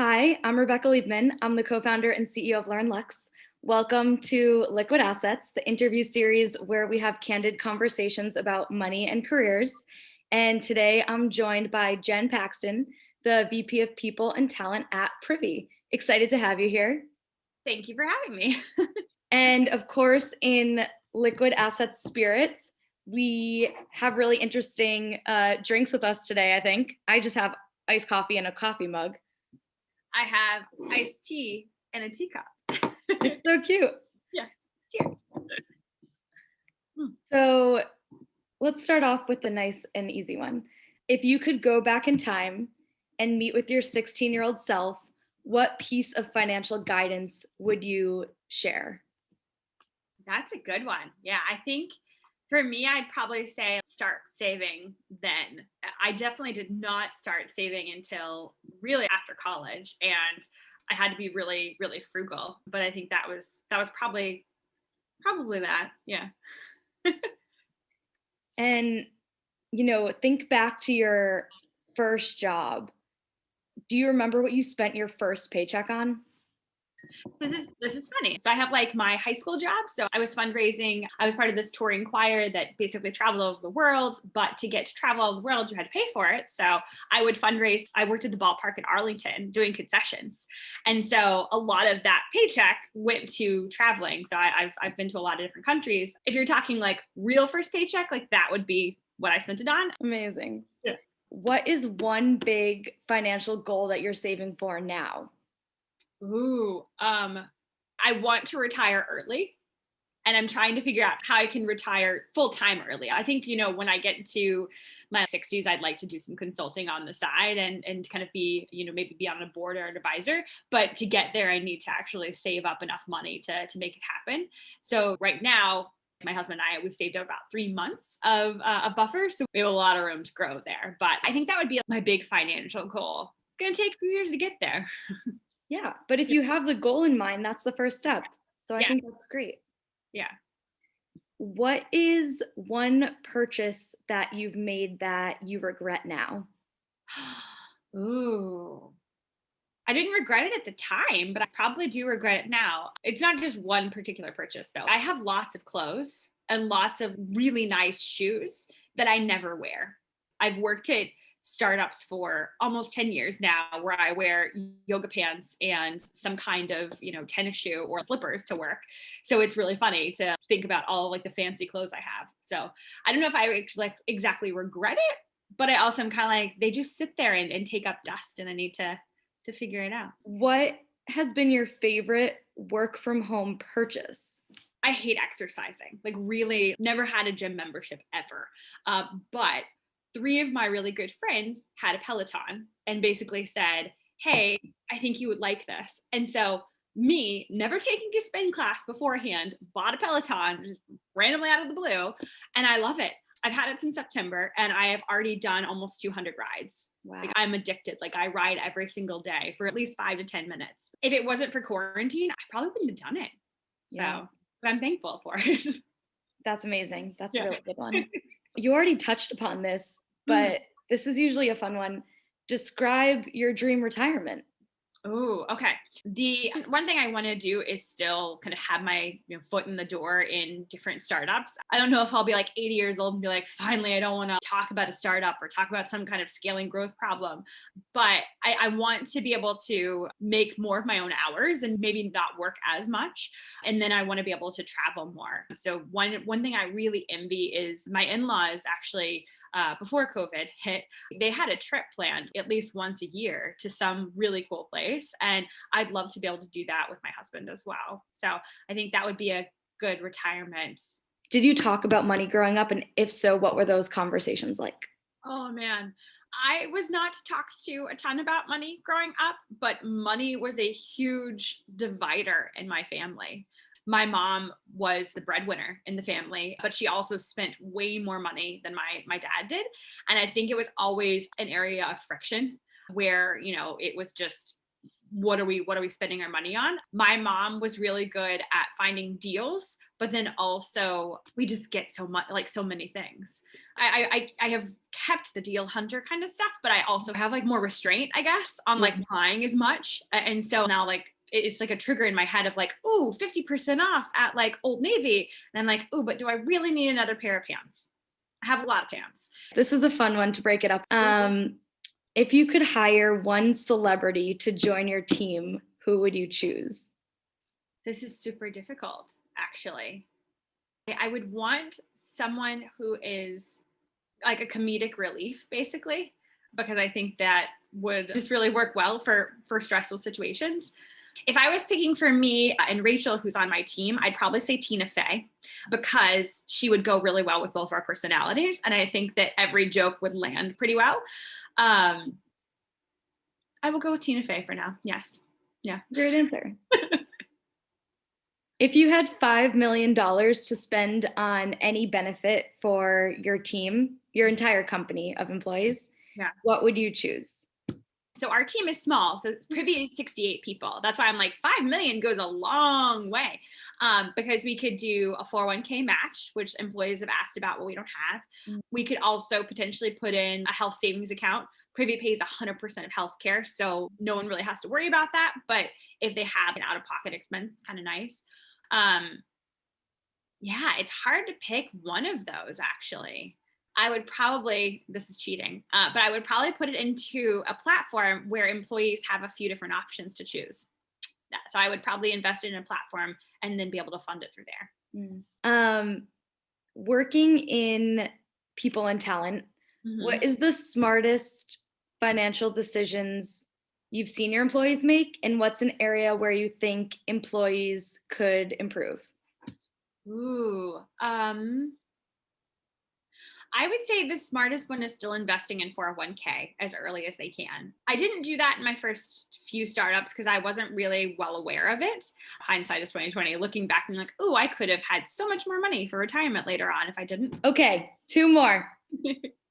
Hi, I'm Rebecca Liebman. I'm the co-founder and CEO of LearnLux. Welcome to Liquid Assets, the interview series where we have candid conversations about money and careers. And today I'm joined by Jen Paxton, the VP of People and Talent at Privy. Excited to have you here. Thank you for having me. And of course, in Liquid Assets spirits, we have really interesting drinks with us today, I think. I just have iced coffee in a coffee mug. I have iced tea and a teacup. It's so cute. Yeah. Cheers. So let's start off with the nice and easy one. If you could go back in time and meet with your 16-year-old self, what piece of financial guidance would you share? That's a good one. Yeah, I think for me, I'd probably say start saving then. I definitely did not start saving until really after college, and I had to be really, really frugal. But I think that was probably that. Yeah. And, think back to your first job. Do you remember what you spent your first paycheck on? This is funny. So I have like my high school job. So I was fundraising. I was part of this touring choir that basically traveled all over the world. But to get to travel all over the world, you had to pay for it. So I would fundraise. I worked at the ballpark in Arlington doing concessions, and so a lot of that paycheck went to traveling. So I've been to a lot of different countries. If you're talking like real first paycheck, like that would be what I spent it on. Amazing. Yeah. What is one big financial goal that you're saving for now? Ooh, I want to retire early, and I'm trying to figure out how I can retire full time early. I think, when I get into my 60s, I'd like to do some consulting on the side and kind of be, maybe be on a board or an advisor. But to get there, I need to actually save up enough money to make it happen. So right now, my husband and I, we've saved up about 3 months of a buffer. So we have a lot of room to grow there. But I think that would be my big financial goal. It's going to take a few years to get there. Yeah, but if you have the goal in mind, that's the first step. So I Yeah. think that's great. Yeah. What is one purchase that you've made that you regret now? Ooh. I didn't regret it at the time, but I probably do regret it now. It's not just one particular purchase, though. I have lots of clothes and lots of really nice shoes that I never wear. I've worked at startups for almost 10 years now where I wear yoga pants and some kind of, tennis shoe or slippers to work. So it's really funny to think about all like the fancy clothes I have. So I don't know if I actually like exactly regret it, but I also am kind of like they just sit there and take up dust and I need to figure it out. What has been your favorite work from home purchase? I hate exercising, like really never had a gym membership ever. But three of my really good friends had a Peloton and basically said, hey, I think you would like this. And so me, never taking a spin class beforehand, bought a Peloton just randomly out of the blue, and I love it. I've had it since September and I have already done almost 200 rides. Wow. Like I'm addicted. Like I ride every single day for at least 5 to 10 minutes. If it wasn't for quarantine, I probably wouldn't have done it. So, Yeah. but I'm thankful for it. That's amazing. That's a Yeah. really good one. You already touched upon this, but this is usually a fun one. Describe your dream retirement. Oh, okay. The one thing I want to do is still kind of have my foot in the door in different startups. I don't know if I'll be like 80 years old and be like, finally, I don't want to talk about a startup or talk about some kind of scaling growth problem. But I want to be able to make more of my own hours and maybe not work as much. And then I want to be able to travel more. So one thing I really envy is my in-laws actually before COVID hit, they had a trip planned at least once a year to some really cool place. And I'd love to be able to do that with my husband as well. So I think that would be a good retirement. Did you talk about money growing up? And if so, what were those conversations like? Oh man, I was not talked to a ton about money growing up, but money was a huge divider in my family. My mom was the breadwinner in the family, but she also spent way more money than my dad did. And I think it was always an area of friction where, it was just what are we spending our money on? My mom was really good at finding deals, but then also we just get so much, like so many things. I have kept the deal hunter kind of stuff, but I also have like more restraint, I guess, on like buying as much. And so now like it's like a trigger in my head of like, ooh, 50% off at like Old Navy. And I'm like, ooh, but do I really need another pair of pants? I have a lot of pants. This is a fun one to break it up. If you could hire one celebrity to join your team, who would you choose? This is super difficult, actually. I would want someone who is like a comedic relief, basically, because I think that would just really work well for stressful situations. If I was picking for me and Rachel, who's on my team, I'd probably say Tina Fey, because she would go really well with both our personalities. And I think that every joke would land pretty well. I will go with Tina Fey for now. Yes. Yeah. Great answer. If you had $5 million to spend on any benefit for your team, your entire company of employees, what would you choose? So our team is small. So Privy is 68 people. That's why I'm like 5 million goes a long way, because we could do a 401k match, which employees have asked about, but we don't have. We could also potentially put in a health savings account. Privy pays 100% of healthcare, so no one really has to worry about that. But if they have an out-of-pocket expense, it's kind of nice. Yeah, it's hard to pick one of those, actually. I would probably, this is cheating, but I would probably put it into a platform where employees have a few different options to choose. So I would probably invest in a platform and then be able to fund it through there. Working in people and talent, what is the smartest financial decisions you've seen your employees make, and what's an area where you think employees could improve? Ooh, I would say the smartest one is still investing in 401k as early as they can. I didn't do that in my first few startups because I wasn't really well aware of it. Hindsight is 2020. Looking back and like, oh, I could have had so much more money for retirement later on if I didn't. Okay, 2 more.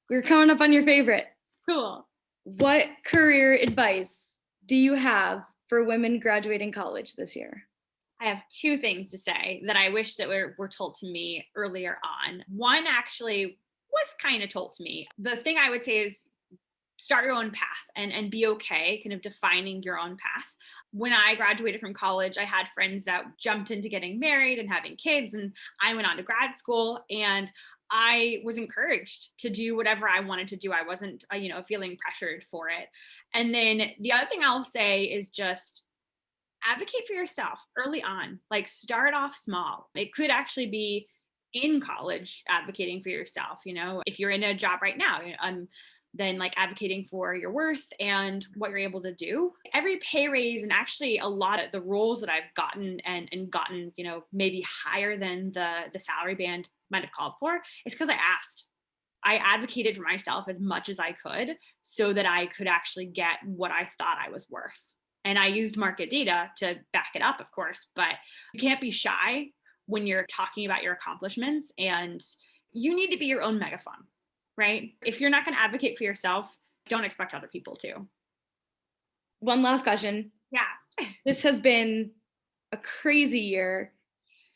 We're coming up on your favorite. Cool. What career advice do you have for women graduating college this year? I have 2 things to say that I wish that were told to me earlier on. One actually was kind of told to me. The thing I would say is start your own path and be okay kind of defining your own path. When I graduated from college, I had friends that jumped into getting married and having kids, and I went on to grad school, and I was encouraged to do whatever I wanted to do. I wasn't, feeling pressured for it. And then the other thing I'll say is just advocate for yourself early on. Like start off small. It could actually be in college advocating for yourself. If you're in a job right now, then like advocating for your worth and what you're able to do. Every pay raise, and actually a lot of the roles that I've gotten and gotten, maybe higher than the salary band might have called for, is because I asked. I advocated for myself as much as I could so that I could actually get what I thought I was worth. And I used market data to back it up, of course, but you can't be shy when you're talking about your accomplishments, and you need to be your own megaphone, right? If you're not going to advocate for yourself, don't expect other people to. One last question. Yeah. This has been a crazy year.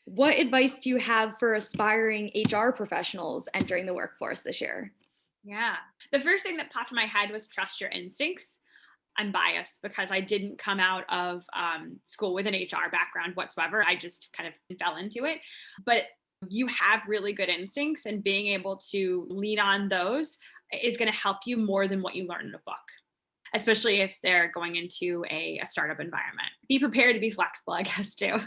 What advice do you have for aspiring HR professionals entering the workforce this year? Yeah. The first thing that popped in my head was trust your instincts. I'm biased because I didn't come out of school with an HR background whatsoever. I just kind of fell into it. But you have really good instincts, and being able to lean on those is going to help you more than what you learn in a book, especially if they're going into a startup environment. Be prepared to be flexible, I guess, too.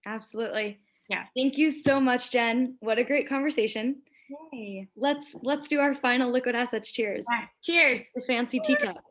Absolutely. Yeah. Thank you so much, Jen. What a great conversation. Yay. Let's do our final liquid assets cheers. Yes. Cheers. The fancy teacup.